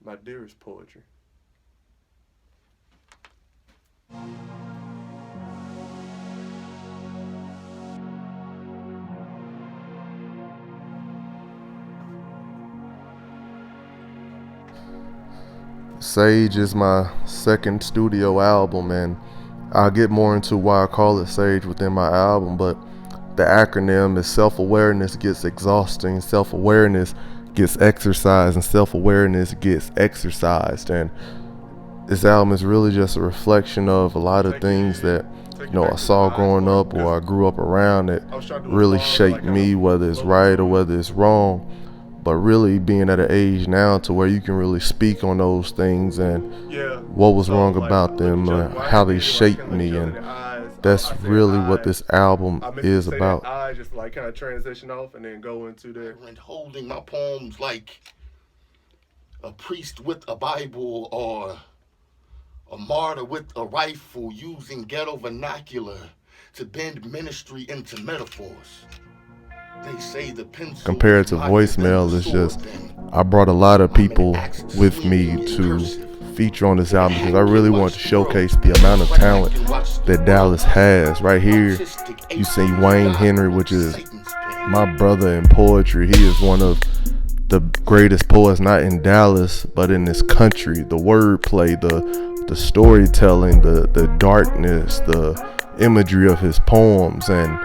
my dearest poetry. Sage is my second studio album, and I'll get more into why I call it Sage within my album, but the acronym is self-awareness gets exhausting, self-awareness gets exercised, and self-awareness gets exercised. And this album is really just a reflection of a lot of things that I saw growing up or I grew up around that really shaped me, whether it's right or whether it's wrong. But really being at an age now to where you can really speak on those things and what was wrong about them, how they shaped me, and that's really what this album is about. I just like kind of transition off and then go into there. And holding my poems like a priest with a Bible or a martyr with a rifle, using ghetto vernacular to bend ministry into metaphors. They say the pencil compared to Voicemail, it's just I brought a lot of people with me to feature on this album because I really want to showcase the amount of talent that Dallas has. Right here, you see Wayne Henry, which is my brother in poetry. He is one of the greatest poets, not in Dallas, but in this country. The wordplay, the storytelling, the darkness, the imagery of his poems, and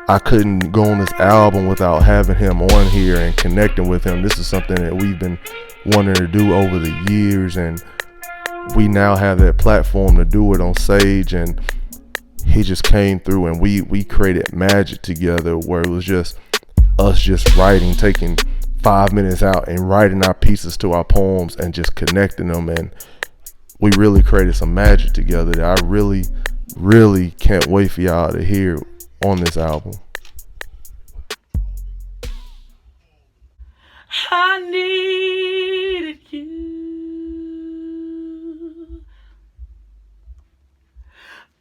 I couldn't go on this album without having him on here and connecting with him. This is something that we've been wanting to do over the years, and we now have that platform to do it on Sage. And he just came through, and we created magic together where it was just us just writing, taking 5 minutes out and writing our pieces to our poems and just connecting them, and we really created some magic together that I really can't wait for y'all to hear on this album. I needed you,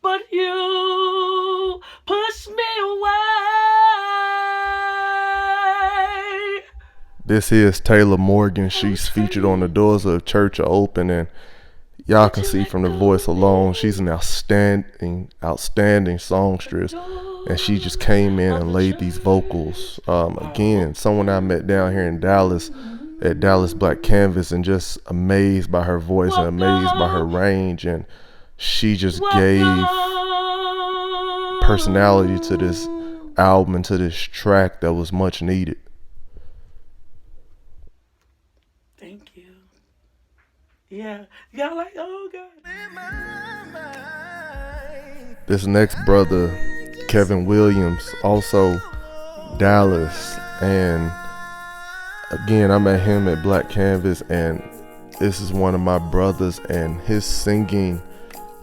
but you pushed me away. This is Taylor Morgan. She's featured on The Doors of Church Are Open, and y'all can see from the voice alone, she's an outstanding songstress. And she just came in and laid these vocals. Again, someone I met down here in Dallas at Dallas Black Canvas, and just amazed by her voice and amazed by her range. And she just gave personality to this album and to this track that was much needed. Thank you. Yeah, y'all like, oh God. This next brother, Kevin Williams, also Dallas, and again I met him at Black Canvas, and this is one of my brothers, and his singing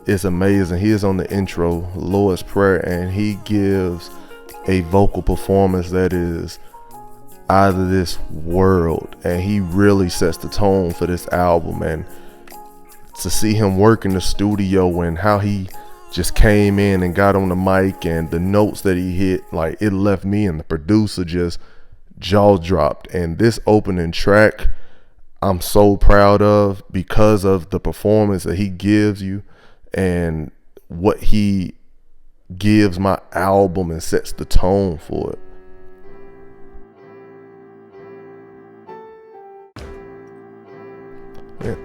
is amazing. He is on the intro, Lord's Prayer, and he gives a vocal performance that is out of this world, and he really sets the tone for this album. And to see him work in the studio and how he just came in and got on the mic and the notes that he hit, like, it left me and the producer just jaw dropped. And this opening track I'm so proud of because of the performance that he gives you and what he gives my album and sets the tone for it.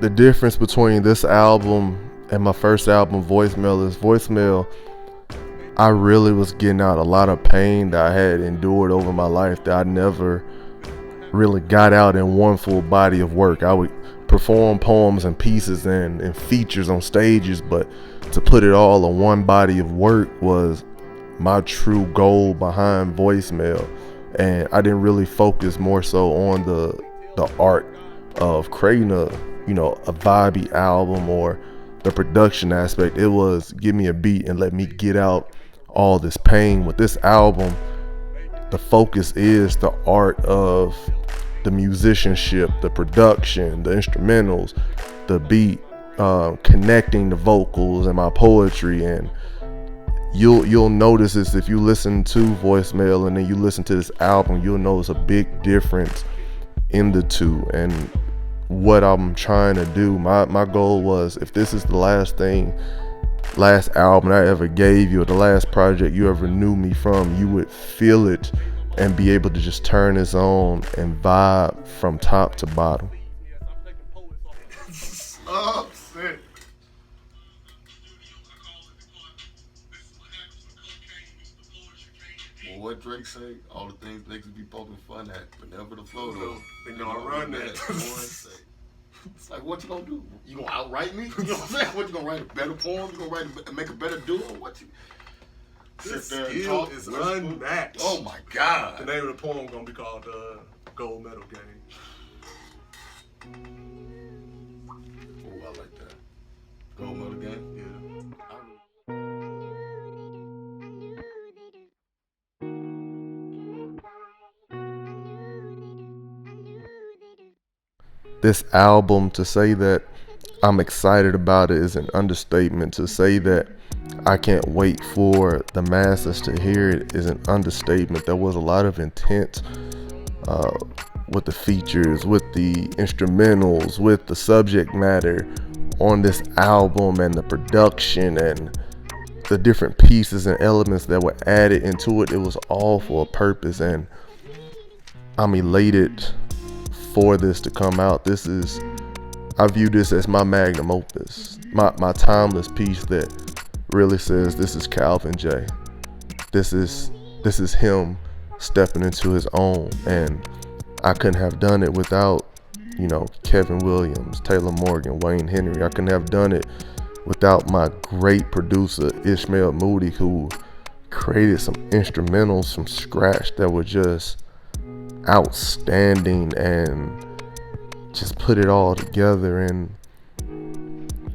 The difference between this album and my first album, Voicemail, I really was getting out a lot of pain that I had endured over my life that I never really got out in one full body of work. I would perform poems and pieces and features on stages, but to put it all in one body of work was my true goal behind Voicemail. And I didn't really focus more so on the art of creating a vibey album or the production aspect. It was give me a beat and let me get out all this pain. With this album, the focus is the art of the musicianship, the production, the instrumentals, the beat, connecting the vocals and my poetry. And you'll notice this if you listen to Voicemail and then you listen to this album. You'll notice a big difference in the two. And what I'm trying to do. My goal was, if this is the last album I ever gave you, or the last project you ever knew me from, you would feel it and be able to just turn this on and vibe from top to bottom. Oh, shit. Well, what Drake say? All the things niggas be poking fun at, but never the flow though. They know I run that. It's like, what you gonna do? You gonna outright me? You know what I'm saying? What, you gonna write a better poem? You gonna make a better duo? What you? This Sit there and skill talk, is whisper? unmatched. Oh my God. The name of the poem gonna be called Gold Medal Game. Oh, I like that. Gold medal game? Yeah. This album, to say that I'm excited about it is an understatement. To say that I can't wait for the masses to hear it is an understatement. There was a lot of intent with the features, with the instrumentals, with the subject matter on this album, and the production and the different pieces and elements that were added into it. It was all for a purpose, and I'm elated for this to come out. I view this as my magnum opus, my timeless piece that really says this is Kalvin J. This is him stepping into his own, and I couldn't have done it without, Kevin Williams, Taylor Morgan, Wayne Henry. I couldn't have done it without my great producer Ishmael Moody, who created some instrumentals from scratch that were just outstanding and just put it all together. And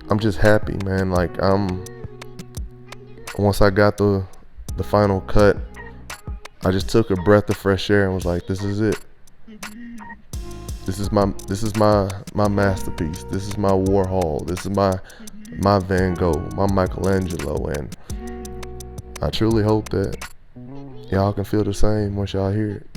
I'm just happy, man. Like, once I got the final cut, I just took a breath of fresh air and was like, this is it. This is my masterpiece. This is my Warhol. This is my Van Gogh, my Michelangelo. And I truly hope that y'all can feel the same once y'all hear it.